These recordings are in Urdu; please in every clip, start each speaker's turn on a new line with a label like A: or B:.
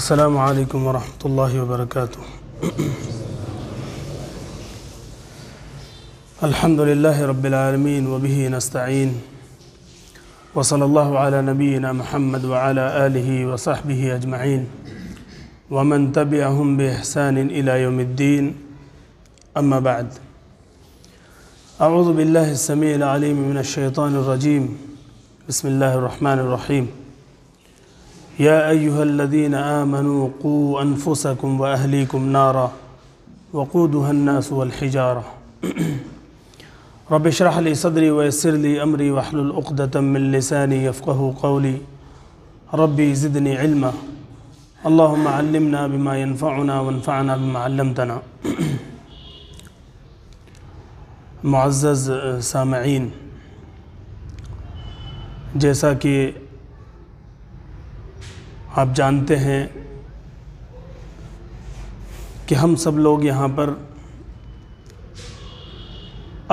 A: السلام علیکم ورحمۃ اللہ وبرکاتہ۔ الحمد للہ رب العالمین وبہ نستعین وصلی اللہ علی نبینا محمد وعلی آلہ وصحبہ اجمعین ومن تبعہم بإحسان الی یوم الدین، اما بعد۔ اعوذ باللہ السمیع العلیم من الشیطان الرجیم، بسم اللہ الرحمن الرحیم۔ یا ایہا الذین آمنوا قوا انفسکم واہلیکم نارا وقودها الناس والحجارہ۔ رب اشرح لی صدری ویسر لی امری واحلل عقدۃ من لسانی یفقہوا قولی۔ ربی زدنی علما، اللہم علمنا بما ینفعنا وانفعنا بما علمتنا۔ معزز سامعین، جیسا کہ آپ جانتے ہیں کہ ہم سب لوگ یہاں پر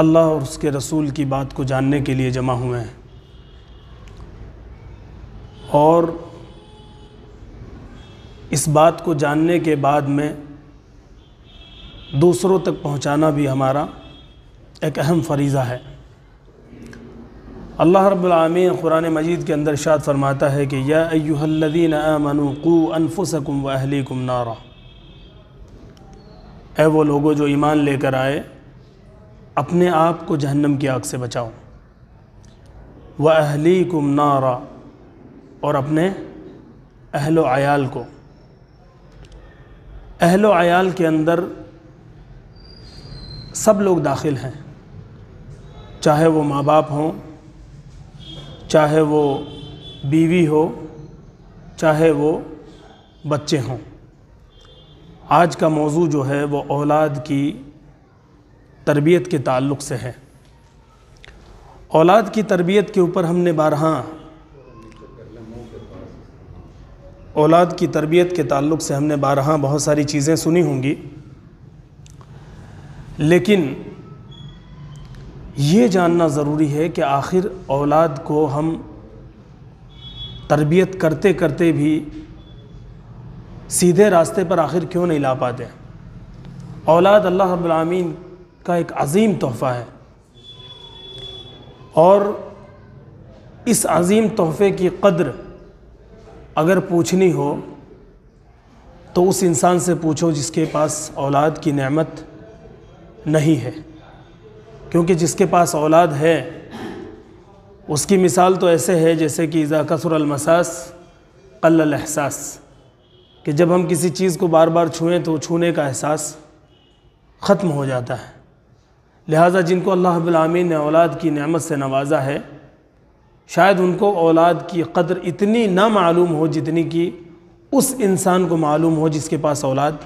A: اللہ اور اس کے رسول کی بات کو جاننے کے لیے جمع ہوئے ہیں، اور اس بات کو جاننے کے بعد میں دوسروں تک پہنچانا بھی ہمارا ایک اہم فریضہ ہے۔ اللہ رب العالمین قرآن مجید کے اندر ارشاد فرماتا ہے کہ یا ایہا الذین آمنوا قوا انفسکم واہلیکم نارا، اے وہ لوگوں جو ایمان لے کر آئے، اپنے آپ کو جہنم کی آگ سے بچاؤ، واہلیکم نارا، اور اپنے اہل و عیال کو۔ اہل و عیال کے اندر سب لوگ داخل ہیں، چاہے وہ ماں باپ ہوں، چاہے وہ بیوی ہو، چاہے وہ بچے ہوں۔ آج کا موضوع جو ہے وہ اولاد کی تربیت کے تعلق سے ہے۔ اولاد کی تربیت کے اوپر ہم نے اولاد کی تربیت کے تعلق سے ہم نے بارہا بہت ساری چیزیں سنی ہوں گی، لیکن یہ جاننا ضروری ہے کہ آخر اولاد کو ہم تربیت کرتے کرتے بھی سیدھے راستے پر آخر کیوں نہیں لا پاتے۔ اولاد اللہ رب العالمین کا ایک عظیم تحفہ ہے، اور اس عظیم تحفے کی قدر اگر پوچھنی ہو تو اس انسان سے پوچھو جس کے پاس اولاد کی نعمت نہیں ہے، کیونکہ جس کے پاس اولاد ہے اس کی مثال تو ایسے ہے جیسے کہ اذا کثر المساس قل الاحساس، کہ جب ہم کسی چیز کو بار بار چھوئیں تو چھونے کا احساس ختم ہو جاتا ہے۔ لہٰذا جن کو اللہ رب العالمین نے اولاد کی نعمت سے نوازا ہے، شاید ان کو اولاد کی قدر اتنی نہ معلوم ہو جتنی کہ اس انسان کو معلوم ہو جس کے پاس اولاد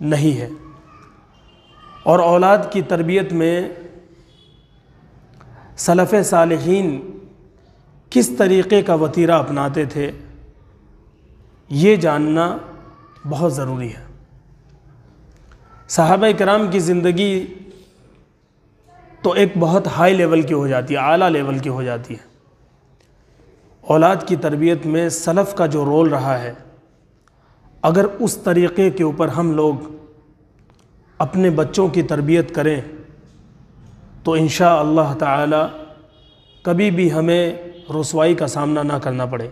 A: نہیں ہے۔ اور اولاد کی تربیت میں سلف صالحین کس طریقے کا وتیرہ اپناتے تھے، یہ جاننا بہت ضروری ہے۔ صحابہ کرام کی زندگی تو ایک بہت ہائی لیول کی ہو جاتی ہے، اعلیٰ لیول کی ہو جاتی ہے۔ اولاد کی تربیت میں سلف کا جو رول رہا ہے، اگر اس طریقے کے اوپر ہم لوگ اپنے بچوں کی تربیت کریں تو انشاءاللہ تعالی کبھی بھی ہمیں رسوائی کا سامنا نہ کرنا پڑے۔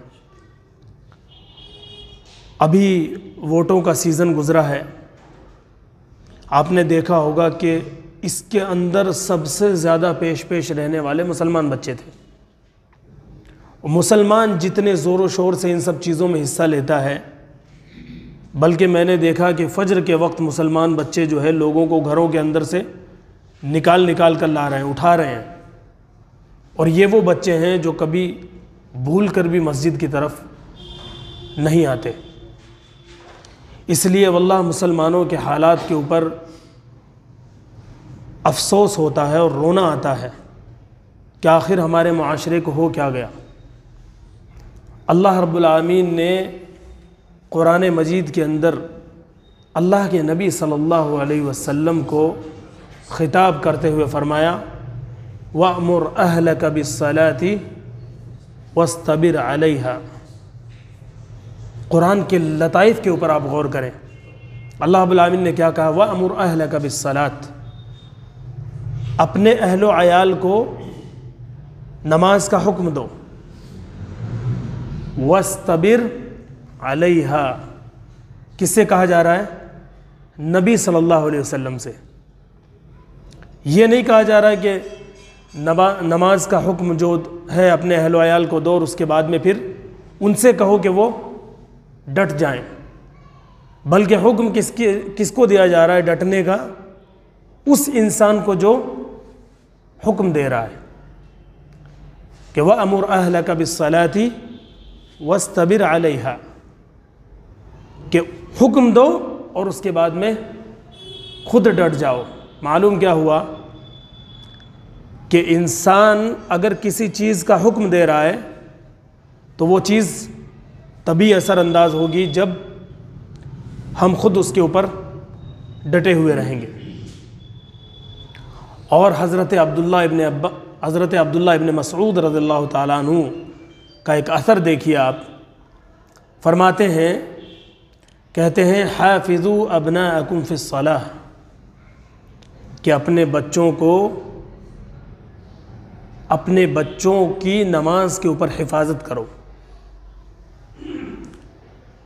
A: ابھی ووٹوں کا سیزن گزرا ہے، آپ نے دیکھا ہوگا کہ اس کے اندر سب سے زیادہ پیش رہنے والے مسلمان بچے تھے۔ مسلمان جتنے زور و شور سے ان سب چیزوں میں حصہ لیتا ہے، بلکہ میں نے دیکھا کہ فجر کے وقت مسلمان بچے جو ہے لوگوں کو گھروں کے اندر سے نکال کر لا رہے ہیں، اٹھا رہے ہیں، اور یہ وہ بچے ہیں جو کبھی بھول کر بھی مسجد کی طرف نہیں آتے۔ اس لیے واللہ مسلمانوں کے حالات کے اوپر افسوس ہوتا ہے اور رونا آتا ہے کہ آخر ہمارے معاشرے کو ہو کیا گیا۔ اللہ رب العالمین نے قرآن مجید کے اندر اللہ کے نبی صلی اللہ علیہ وسلم کو خطاب کرتے ہوئے فرمایا وَأْمُرْ أَهْلَكَ بِالصَّلَاةِ وَاسْتَبِرْ عَلَيْهَا، قرآن کے لطائف کے اوپر آپ غور کریں۔ اللہ رب العالمین نے کیا کہا؟ وَأْمُرْ أَهْلَكَ بِالصَّلَاةِ، اپنے اہل و عیال کو نماز کا حکم دو، وَاسْتَبِرْ عَلَيْهَا، کس سے کہا جا رہا ہے؟ نبی صلی اللہ علیہ وسلم سے۔ یہ نہیں کہا جا رہا ہے کہ نماز کا حکم جو ہے اپنے اہل و عیال کو دو اور اس کے بعد میں پھر ان سے کہو کہ وہ ڈٹ جائیں، بلکہ حکم کس کو دیا جا رہا ہے ڈٹنے کا؟ اس انسان کو جو حکم دے رہا ہے کہ وَأْمُرْ أَهْلَكَ بِالصَّلَاةِ وَاسْتَبِرْ عَلَيْهَا، کہ حکم دو اور اس کے بعد میں خود ڈٹ جاؤ۔ معلوم کیا ہوا کہ انسان اگر کسی چیز کا حکم دے رہا ہے تو وہ چیز تبھی اثر انداز ہوگی جب ہم خود اس کے اوپر ڈٹے ہوئے رہیں گے۔ اور حضرت عبداللہ ابن مسعود رضی اللہ تعالیٰ عنہ کا ایک اثر دیکھیے آپ، فرماتے ہیں، کہتے ہیں حافظوا ابناءکم فی الصلاۃ، کہ اپنے بچوں کی نماز کے اوپر حفاظت کرو۔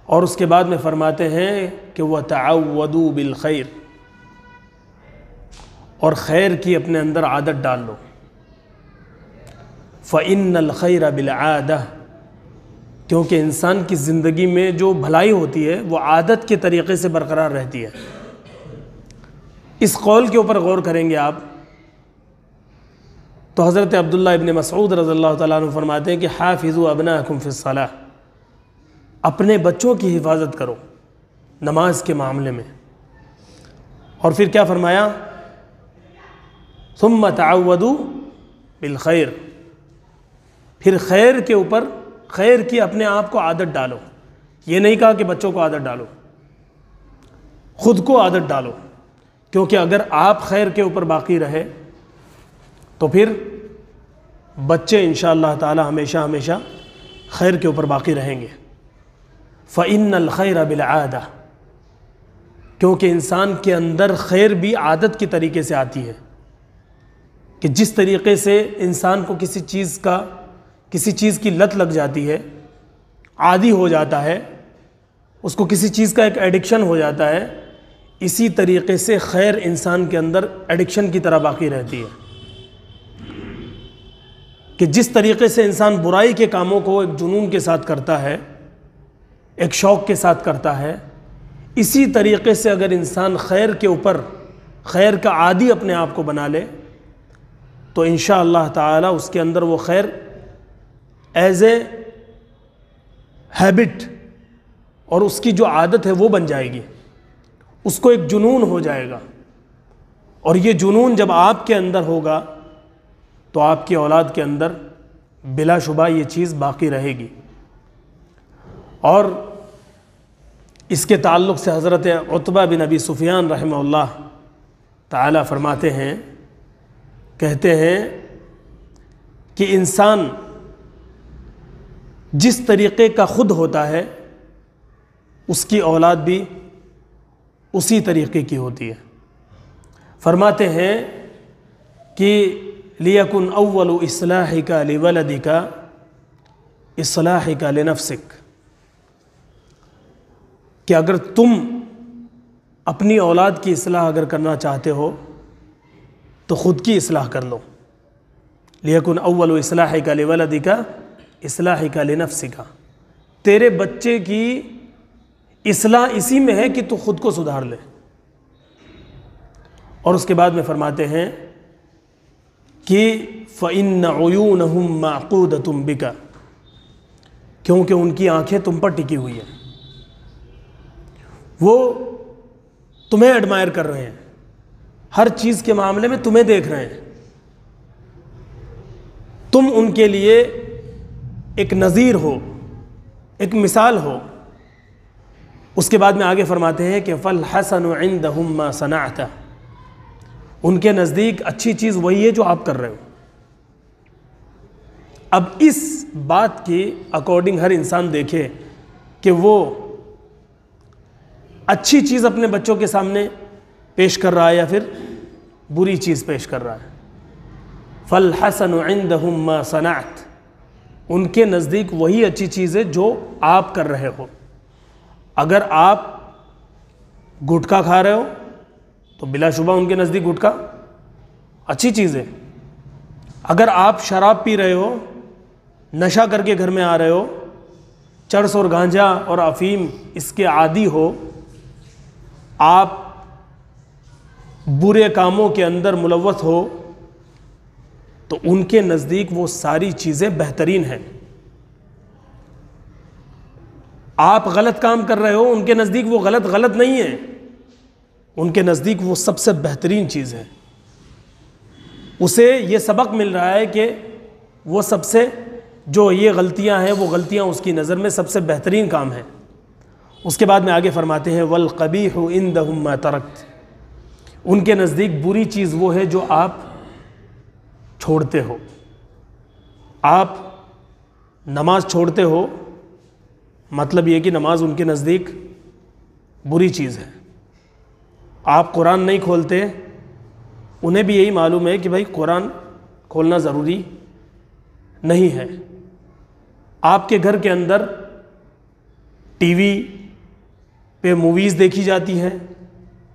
A: اور اس کے بعد میں فرماتے ہیں کہ وَتَعَوَّدُوا بِالْخَيْرِ، اور خیر کی اپنے اندر عادت ڈال لو۔ فَإِنَّ الْخَيْرَ بِالْعَادَةِ، کیونکہ انسان کی زندگی میں جو بھلائی ہوتی ہے وہ عادت کے طریقے سے برقرار رہتی ہے۔ اس قول کے اوپر غور کریں گے آپ تو حضرت عبداللہ ابن مسعود رضی اللہ تعالیٰ عنہ فرماتے ہیں کہ حافظوا ابناءکم فی الصلاۃ، اپنے بچوں کی حفاظت کرو نماز کے معاملے میں۔ اور پھر کیا فرمایا؟ ثم تعودوا بالخیر، پھر خیر کے اوپر، خیر کی اپنے آپ کو عادت ڈالو۔ یہ نہیں کہا کہ بچوں کو عادت ڈالو، خود کو عادت ڈالو، کیونکہ اگر آپ خیر کے اوپر باقی رہے تو پھر بچے انشاءاللہ تعالی ہمیشہ خیر کے اوپر باقی رہیں گے۔ فَإِنَّ الْخَيْرَ بِالْعَادَةِ، کیونکہ انسان کے اندر خیر بھی عادت کی طریقے سے آتی ہے، کہ جس طریقے سے انسان کو کسی چیز کی لت لگ جاتی ہے، عادی ہو جاتا ہے، اس کو کسی چیز کا ایک ایڈکشن ہو جاتا ہے، اسی طریقے سے خیر انسان کے اندر ایڈکشن کی طرح باقی رہتی ہے، کہ جس طریقے سے انسان برائی کے کاموں کو ایک جنون کے ساتھ کرتا ہے، ایک شوق کے ساتھ کرتا ہے، اسی طریقے سے اگر انسان خیر کے اوپر خیر کا عادی اپنے آپ کو بنا لے تو انشاءاللہ تعالی اس کے اندر وہ خیر ایز اے ہیبٹ اور اس کی جو عادت ہے وہ بن جائے گی، اس کو ایک جنون ہو جائے گا، اور یہ جنون جب آپ کے اندر ہوگا تو آپ کی اولاد کے اندر بلا شبہ یہ چیز باقی رہے گی۔ اور اس کے تعلق سے حضرت عتبہ بن ابی سفیان رحمہ اللہ تعالی فرماتے ہیں، کہتے ہیں کہ انسان جس طریقے کا خود ہوتا ہے اس کی اولاد بھی اسی طریقے کی ہوتی ہے۔ فرماتے ہیں کہ لِيَكُنْ أَوَّلُ إِصْلَاحِكَ لِوَلَدِكَ إِصْلَاحِكَ لِنَفْسِكَ، کہ اگر تم اپنی اولاد کی اصلاح اگر کرنا چاہتے ہو تو خود کی اصلاح کر لو۔ لِيَكُنْ أَوَّلُ إِصْلَاحِكَ لِوَلَدِكَ إِصْلَاحِكَ لِنَفْسِكَ، تیرے بچے کی اصلاح اسی میں ہے کہ تو خود کو سدھار لے۔ اور اس کے بعد میں فرماتے ہیں کہ فَإِنَّ عُيُونَهُمْ مَعْقُودَةٌ بِكَ، کیونکہ ان کی آنکھیں تم پر ٹکی ہوئی ہیں، وہ تمہیں ایڈمائر کر رہے ہیں، ہر چیز کے معاملے میں تمہیں دیکھ رہے ہیں، تم ان کے لیے ایک نظیر ہو، ایک مثال ہو۔ اس کے بعد میں آگے فرماتے ہیں کہ فَالْحَسَنُ عِنْدَهُمْ مَا صَنَعْتَ، ان کے نزدیک اچھی چیز وہی ہے جو آپ کر رہے ہو۔ اب اس بات کے اکارڈنگ ہر انسان دیکھے کہ وہ اچھی چیز اپنے بچوں کے سامنے پیش کر رہا ہے یا پھر بری چیز پیش کر رہا ہے۔ فالحسن عندهم ما صنعت، ان کے نزدیک وہی اچھی چیز ہے جو آپ کر رہے ہو۔ اگر آپ گٹکا کھا رہے ہو تو بلا شبہ ان کے نزدیک گٹکا اچھی چیز ہے۔ اگر آپ شراب پی رہے ہو، نشہ کر کے گھر میں آ رہے ہو، چرس اور گانجا اور افیم اس کے عادی ہو، آپ برے کاموں کے اندر ملوث ہو، تو ان کے نزدیک وہ ساری چیزیں بہترین ہیں۔ آپ غلط کام کر رہے ہو، ان کے نزدیک وہ غلط نہیں ہے، ان کے نزدیک وہ سب سے بہترین چیز ہے۔ اسے یہ سبق مل رہا ہے کہ وہ سب سے جو یہ غلطیاں ہیں وہ غلطیاں اس کی نظر میں سب سے بہترین کام ہیں۔ اس کے بعد میں آگے فرماتے ہیں وَالْقَبِيحُ عِنْدَهُمْ مَا تَرَكْتَ، ان کے نزدیک بری چیز وہ ہے جو آپ چھوڑتے ہو۔ آپ نماز چھوڑتے ہو، مطلب یہ کہ نماز ان کے نزدیک بری چیز ہے۔ آپ قرآن نہیں کھولتے، انہیں بھی یہی معلوم ہے کہ بھائی قرآن کھولنا ضروری نہیں ہے۔ آپ کے گھر کے اندر ٹی وی پہ موویز دیکھی جاتی ہیں،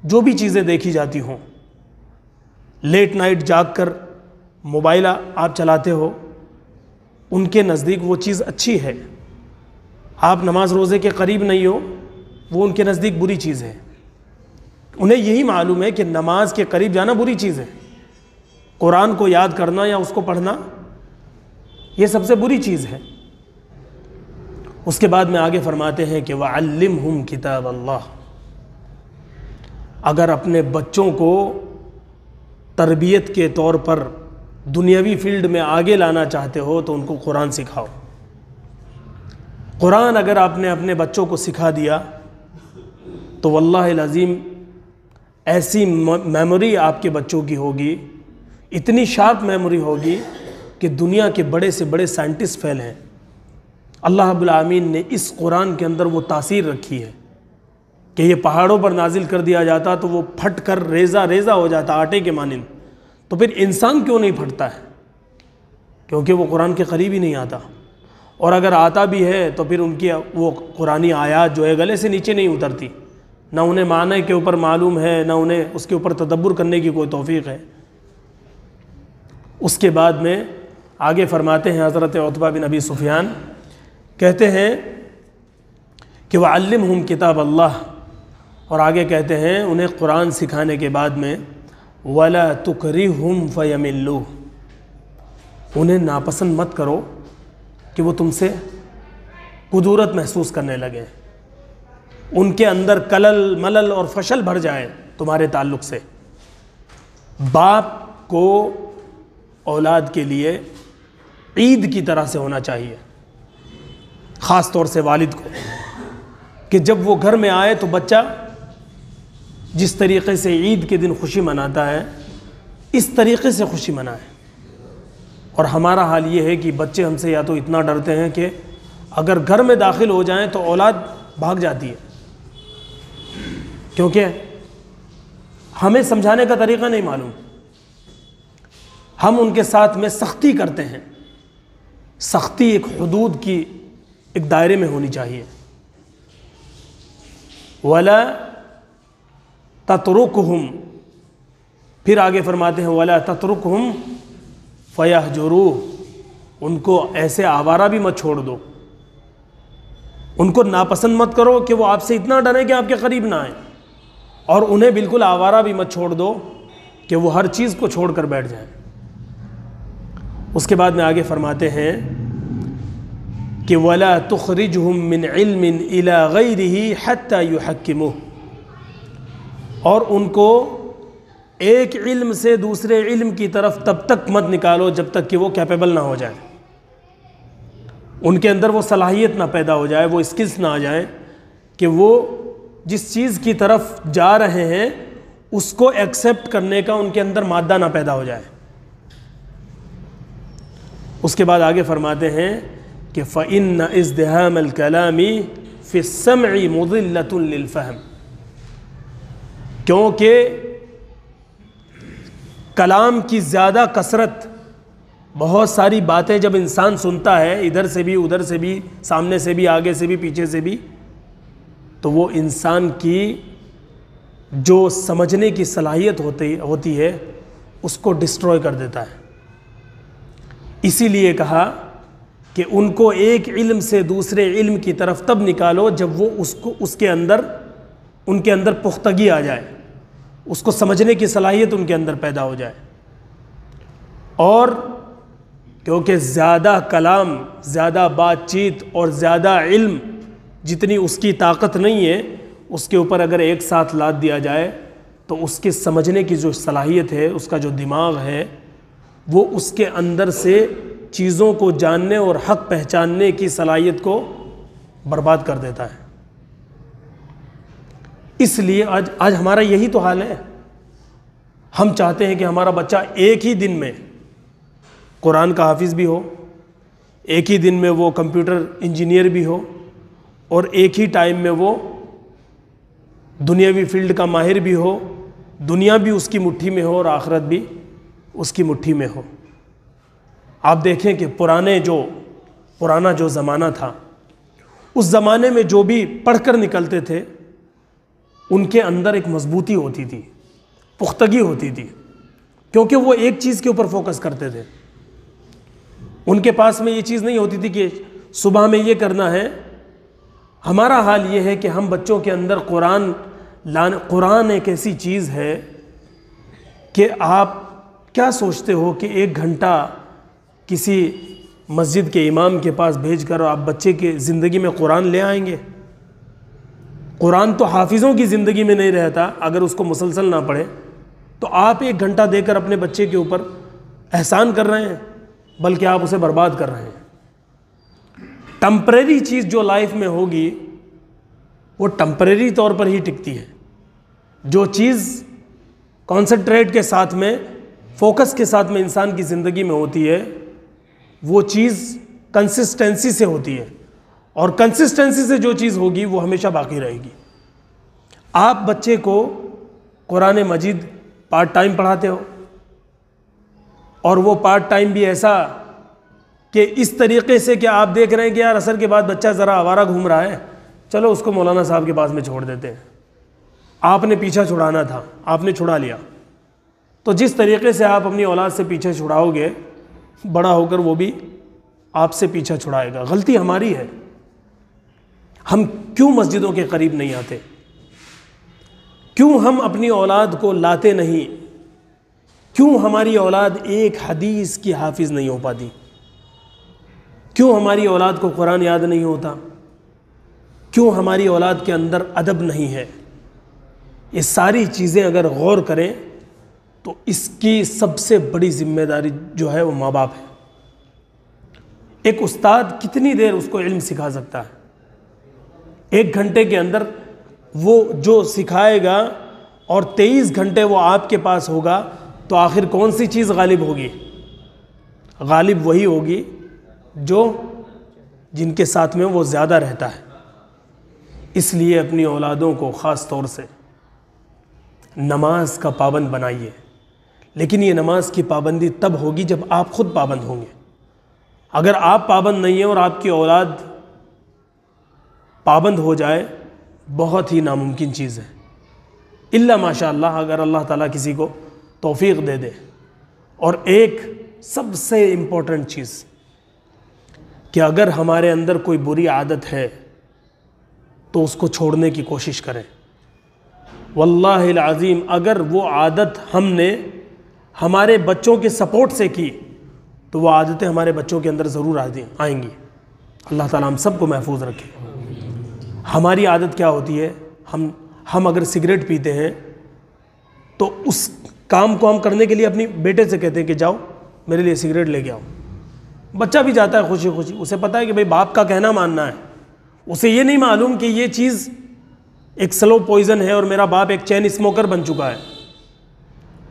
A: جو بھی چیزیں دیکھی جاتی ہوں، لیٹ نائٹ جاگ کر موبائل آپ چلاتے ہو، ان کے نزدیک وہ چیز اچھی ہے۔ آپ نماز روزے کے قریب نہیں ہو، وہ ان کے نزدیک بری چیز ہے۔ انہیں یہی معلوم ہے کہ نماز کے قریب جانا بری چیز ہے، قرآن کو یاد کرنا یا اس کو پڑھنا یہ سب سے بری چیز ہے۔ اس کے بعد میں آگے فرماتے ہیں کہ وَعَلِّمْهُمْ کتاب اللہ، اگر اپنے بچوں کو تربیت کے طور پر دنیاوی فیلڈ میں آگے لانا چاہتے ہو تو ان کو قرآن سکھاؤ۔ قرآن اگر آپ نے اپنے بچوں کو سکھا دیا تو واللہ العظیم ایسی میموری آپ کے بچوں کی ہوگی، اتنی شارپ میموری ہوگی کہ دنیا کے بڑے سے بڑے سائنٹسٹ فیل ہیں۔ اللہ رب العالمین نے اس قرآن کے اندر وہ تاثیر رکھی ہے کہ یہ پہاڑوں پر نازل کر دیا جاتا تو وہ پھٹ کر ریزہ ریزہ ہو جاتا آٹے کے مانند، تو پھر انسان کیوں نہیں پھٹتا ہے؟ کیونکہ وہ قرآن کے قریب ہی نہیں آتا، اور اگر آتا بھی ہے تو پھر ان کی وہ قرآنی آیات جو ہے گلے سے نیچے نہیں اترتی، نہ انہیں معنی کے اوپر معلوم ہے، نہ انہیں اس کے اوپر تدبر کرنے کی کوئی توفیق ہے۔ اس کے بعد میں آگے فرماتے ہیں حضرت عتبہ بن ابی سفیان کہتے ہیں کہ وَعَلِّمْهُمْ کتاب اللہ، اور آگے کہتے ہیں انہیں قرآن سکھانے کے بعد میں وَلَا تُكْرِهُمْ فَيَمِلُّوا، انہیں ناپسند مت کرو کہ وہ تم سے قدورت محسوس کرنے لگے، ان کے اندر کلل ملل اور فشل بھر جائے تمہارے تعلق سے۔ باپ کو اولاد کے لیے عید کی طرح سے ہونا چاہیے، خاص طور سے والد کو، کہ جب وہ گھر میں آئے تو بچہ جس طریقے سے عید کے دن خوشی مناتا ہے اس طریقے سے خوشی منائے۔ اور ہمارا حال یہ ہے کہ بچے ہم سے یا تو اتنا ڈرتے ہیں کہ اگر گھر میں داخل ہو جائیں تو اولاد بھاگ جاتی ہے، کیونکہ ہمیں سمجھانے کا طریقہ نہیں معلوم، ہم ان کے ساتھ میں سختی کرتے ہیں۔ سختی ایک حدود کی ایک دائرے میں ہونی چاہیے۔ وَلَا تَتْرُكُهُمْ، پھر آگے فرماتے ہیں وَلَا تَتْرُكُهُمْ فَيَهْجُرُوهُ، ان کو ایسے آوارہ بھی مت چھوڑ دو، ان کو ناپسند مت کرو کہ وہ آپ سے اتنا ڈریں کہ آپ کے قریب نہ آئیں، اور انہیں بالکل آوارہ بھی مت چھوڑ دو کہ وہ ہر چیز کو چھوڑ کر بیٹھ جائیں۔ اس کے بعد میں آگے فرماتے ہیں کہ وَلَا تُخْرِجْهُمْ مِنْ عِلْمٍ إِلَى غَيْرِهِ حَتَّى يُحَكِّمُوهُ، اور ان کو ایک علم سے دوسرے علم کی طرف تب تک مت نکالو جب تک کہ وہ کیپیبل نہ ہو جائے، ان کے اندر وہ صلاحیت نہ پیدا ہو جائے، وہ اسکلز نہ آ جائیں کہ وہ جس چیز کی طرف جا رہے ہیں اس کو ایکسیپٹ کرنے کا ان کے اندر مادہ نہ پیدا ہو جائے۔ اس کے بعد آگے فرماتے ہیں کہ فَإِنَّ إِزْدِحَامَ الْكَلَامِ فی السمع مضلۃ للفہم، کیونکہ کلام کی زیادہ کثرت، بہت ساری باتیں جب انسان سنتا ہے ادھر سے بھی ادھر سے بھی، سامنے سے بھی آگے سے بھی پیچھے سے بھی، تو وہ انسان کی جو سمجھنے کی صلاحیت ہوتی ہے اس کو ڈسٹروائے کر دیتا ہے۔ اسی لیے کہا کہ ان کو ایک علم سے دوسرے علم کی طرف تب نکالو جب وہ اس کے اندر ان کے اندر پختگی آ جائے، اس کو سمجھنے کی صلاحیت ان کے اندر پیدا ہو جائے۔ اور کیونکہ زیادہ کلام، زیادہ بات چیت اور زیادہ علم جتنی اس کی طاقت نہیں ہے، اس کے اوپر اگر ایک ساتھ لاد دیا جائے تو اس کے سمجھنے کی جو صلاحیت ہے، اس کا جو دماغ ہے، وہ اس کے اندر سے چیزوں کو جاننے اور حق پہچاننے کی صلاحیت کو برباد کر دیتا ہے۔ اس لیے آج ہمارا یہی تو حال ہے۔ ہم چاہتے ہیں کہ ہمارا بچہ ایک ہی دن میں قرآن کا حافظ بھی ہو، ایک ہی دن میں وہ کمپیوٹر انجینئر بھی ہو، اور ایک ہی ٹائم میں وہ دنیاوی فیلڈ کا ماہر بھی ہو، دنیا بھی اس کی مٹھی میں ہو اور آخرت بھی اس کی مٹھی میں ہو۔ آپ دیکھیں کہ پرانا جو زمانہ تھا، اس زمانے میں جو بھی پڑھ کر نکلتے تھے ان کے اندر ایک مضبوطی ہوتی تھی، پختگی ہوتی تھی، کیونکہ وہ ایک چیز کے اوپر فوکس کرتے تھے۔ ان کے پاس میں یہ چیز نہیں ہوتی تھی کہ صبح میں یہ کرنا ہے۔ ہمارا حال یہ ہے کہ ہم بچوں کے اندر قرآن ایک ایسی چیز ہے کہ آپ کیا سوچتے ہو کہ 1 گھنٹہ کسی مسجد کے امام کے پاس بھیج کر آپ بچے کے زندگی میں قرآن لے آئیں گے؟ قرآن تو حافظوں کی زندگی میں نہیں رہتا اگر اس کو مسلسل نہ پڑھے، تو آپ 1 گھنٹہ دے کر اپنے بچے کے اوپر احسان کر رہے ہیں، بلکہ آپ اسے برباد کر رہے ہیں۔ ٹمپریری چیز جو لائف میں ہوگی وہ ٹمپریری طور پر ہی ٹکتی ہے۔ جو چیز کانسنٹریٹ کے ساتھ میں، فوکس کے ساتھ میں انسان کی زندگی میں ہوتی ہے، وہ چیز کنسسٹنسی سے ہوتی ہے، اور کنسسٹنسی سے جو چیز ہوگی وہ ہمیشہ باقی رہے گی۔ آپ بچے کو قرآن مجید پارٹ ٹائم پڑھاتے ہو، اور وہ پارٹ ٹائم بھی ایسا کہ اس طریقے سے کہ آپ دیکھ رہے ہیں کہ یار عصر کے بعد بچہ ذرا آوارہ گھوم رہا ہے، چلو اس کو مولانا صاحب کے پاس میں چھوڑ دیتے ہیں۔ آپ نے پیچھا چھڑانا تھا، آپ نے چھڑا لیا۔ تو جس طریقے سے آپ اپنی اولاد سے پیچھے چھڑاؤ گے، بڑا ہو کر وہ بھی آپ سے پیچھا چھڑائے گا۔ غلطی ہماری ہے۔ ہم کیوں مسجدوں کے قریب نہیں آتے؟ کیوں ہم اپنی اولاد کو لاتے نہیں؟ کیوں ہماری اولاد ایک حدیث کی حافظ نہیں ہو پاتی؟ کیوں ہماری اولاد کو قرآن یاد نہیں ہوتا؟ کیوں ہماری اولاد کے اندر ادب نہیں ہے؟ یہ ساری چیزیں اگر غور کریں تو اس کی سب سے بڑی ذمہ داری جو ہے وہ ماں باپ ہے۔ ایک استاد کتنی دیر اس کو علم سکھا سکتا ہے؟ 1 گھنٹے کے اندر وہ جو سکھائے گا اور 23 گھنٹے وہ آپ کے پاس ہوگا، تو آخر کون سی چیز غالب ہوگی؟ غالب وہی ہوگی جن کے ساتھ میں وہ زیادہ رہتا ہے۔ اس لیے اپنی اولادوں کو خاص طور سے نماز کا پابند بنائیے، لیکن یہ نماز کی پابندی تب ہوگی جب آپ خود پابند ہوں گے۔ اگر آپ پابند نہیں ہیں اور آپ کی اولاد پابند ہو جائے، بہت ہی ناممکن چیز ہے، الا ماشاء اللہ اگر اللہ تعالیٰ کسی کو توفیق دے دے۔ اور ایک سب سے امپورٹنٹ چیز کہ اگر ہمارے اندر کوئی بری عادت ہے تو اس کو چھوڑنے کی کوشش کریں۔ واللہ العظیم اگر وہ عادت ہم نے ہمارے بچوں کے سپورٹ سے کی تو وہ عادتیں ہمارے بچوں کے اندر ضرور آئیں گی۔ اللہ تعالیٰ ہم سب کو محفوظ رکھے۔ ہماری عادت کیا ہوتی ہے؟ ہم اگر سگریٹ پیتے ہیں تو اس کام کو ہم کرنے کے لیے اپنی بیٹے سے کہتے ہیں کہ جاؤ میرے لیے سگریٹ لے کے آؤ۔ بچہ بھی جاتا ہے خوشی خوشی، اسے پتہ ہے کہ بھئی باپ کا کہنا ماننا ہے۔ اسے یہ نہیں معلوم کہ یہ چیز ایک سلو پوائزن ہے اور میرا باپ ایک چین اسموکر بن چکا ہے۔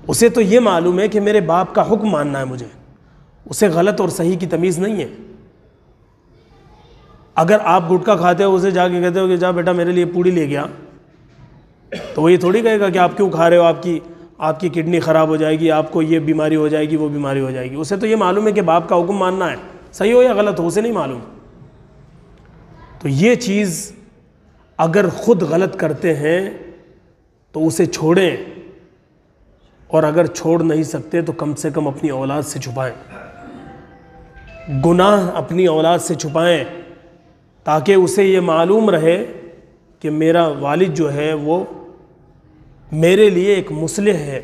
A: اسے تو یہ معلوم ہے کہ میرے باپ کا حکم ماننا ہے مجھے، اسے غلط اور صحیح کی تمیز نہیں ہے۔ اگر آپ گٹکا کھاتے ہو اسے جا کے کہتے ہو کہ جا بیٹا میرے لیے پوڑی لے گیا، تو وہ یہ تھوڑی کہے گا کہ آپ کیوں کھا رہے ہو، آپ کی کڈنی خراب ہو جائے گی، آپ کو یہ بیماری ہو جائے گی، وہ بیماری ہو جائے گی۔ اسے تو یہ معلوم ہے کہ باپ کا حکم ماننا ہے، صحیح ہو یا غلط ہو اسے نہیں معلوم۔ تو یہ چیز اگر خود غلط کرتے ہیں تو اسے چھوڑیں، اور اگر چھوڑ نہیں سکتے تو کم سے کم اپنی اولاد سے چھپائیں، گناہ اپنی اولاد سے چھپائیں، تاکہ اسے یہ معلوم رہے کہ میرا والد جو ہے وہ میرے لیے ایک مصلح ہے،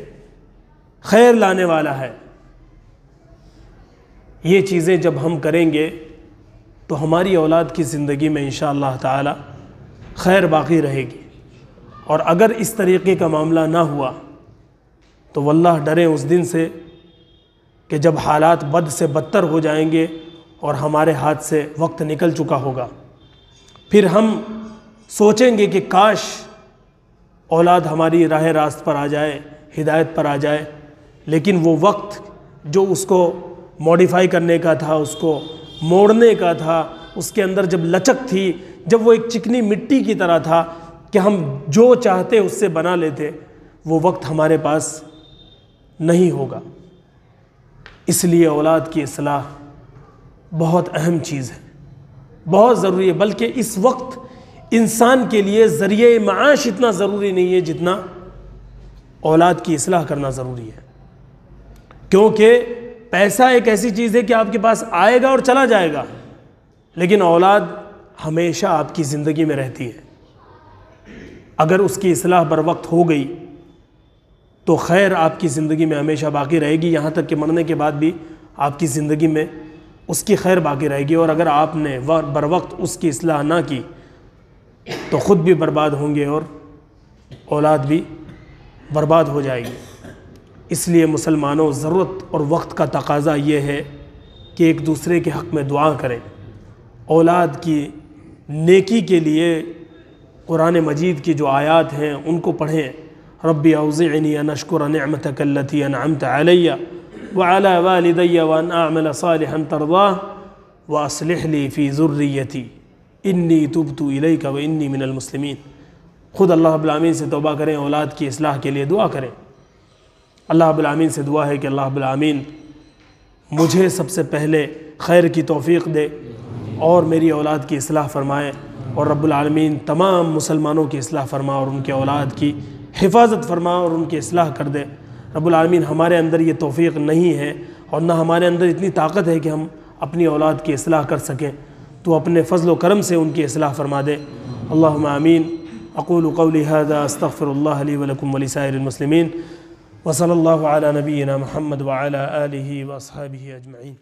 A: خیر لانے والا ہے۔ یہ چیزیں جب ہم کریں گے تو ہماری اولاد کی زندگی میں انشاءاللہ تعالی خیر باقی رہے گی۔ اور اگر اس طریقے کا معاملہ نہ ہوا تو واللہ ڈریں اس دن سے کہ جب حالات بد سے بدتر ہو جائیں گے اور ہمارے ہاتھ سے وقت نکل چکا ہوگا، پھر ہم سوچیں گے کہ کاش اولاد ہماری راہ راست پر آ جائے، ہدایت پر آ جائے، لیکن وہ وقت جو اس کو موڈیفائی کرنے کا تھا، اس کو موڑنے کا تھا، اس کے اندر جب لچک تھی، جب وہ ایک چکنی مٹی کی طرح تھا کہ ہم جو چاہتے اس سے بنا لیتے، وہ وقت ہمارے پاس نہیں ہوگا۔ اس لیے اولاد کی اصلاح بہت اہم چیز ہے، بہت ضروری ہے، بلکہ اس وقت انسان کے لیے ذریعہ معاش اتنا ضروری نہیں ہے جتنا اولاد کی اصلاح کرنا ضروری ہے، کیونکہ پیسہ ایک ایسی چیز ہے کہ آپ کے پاس آئے گا اور چلا جائے گا، لیکن اولاد ہمیشہ آپ کی زندگی میں رہتی ہے۔ اگر اس کی اصلاح بر وقت ہو گئی تو خیر آپ کی زندگی میں ہمیشہ باقی رہے گی، یہاں تک کہ مرنے کے بعد بھی آپ کی زندگی میں اس کی خیر باقی رہے گی۔ اور اگر آپ نے بر وقت اس کی اصلاح نہ کی تو خود بھی برباد ہوں گے اور اولاد بھی برباد ہو جائے گی۔ اس لیے مسلمانوں، ضرورت اور وقت کا تقاضا یہ ہے کہ ایک دوسرے کے حق میں دعا کریں، اولاد کی نیکی کے لیے قرآن مجید کی جو آیات ہیں ان کو پڑھیں۔ ربی اوزعنی ان اشکر نعمتک التی انعمت علی وعلی والدی وان اعمل صالحا ترضاہ واصلح لی فی ذریتی انی تبت الیک وانی من المسلمین۔ خود اللہ رب العالمین سے توبہ کریں، اولاد کی اصلاح کے لیے دعا کریں۔ اللہ رب العالمین سے دعا ہے کہ اللہ رب العالمین مجھے سب سے پہلے خیر کی توفیق دے اور میری اولاد کی اصلاح فرمائے، اور رب العالمین تمام مسلمانوں کی اصلاح فرما اور ان کے اولاد کی حفاظت فرما اور ان کی اصلاح کر دے۔ رب العالمین ہمارے اندر یہ توفیق نہیں ہے اور نہ ہمارے اندر اتنی طاقت ہے کہ ہم اپنی اولاد کی اصلاح کر سکیں، تو اپنے فضل و کرم سے ان کی اصلاح فرما دے۔ اللہم آمین۔ اقول قولی ھذا استغفر اللہ لی ولکم ولسائر المسلمین، وصلی اللہ علی نبینا محمد وعلی آلہ واصحابہ اجمعین۔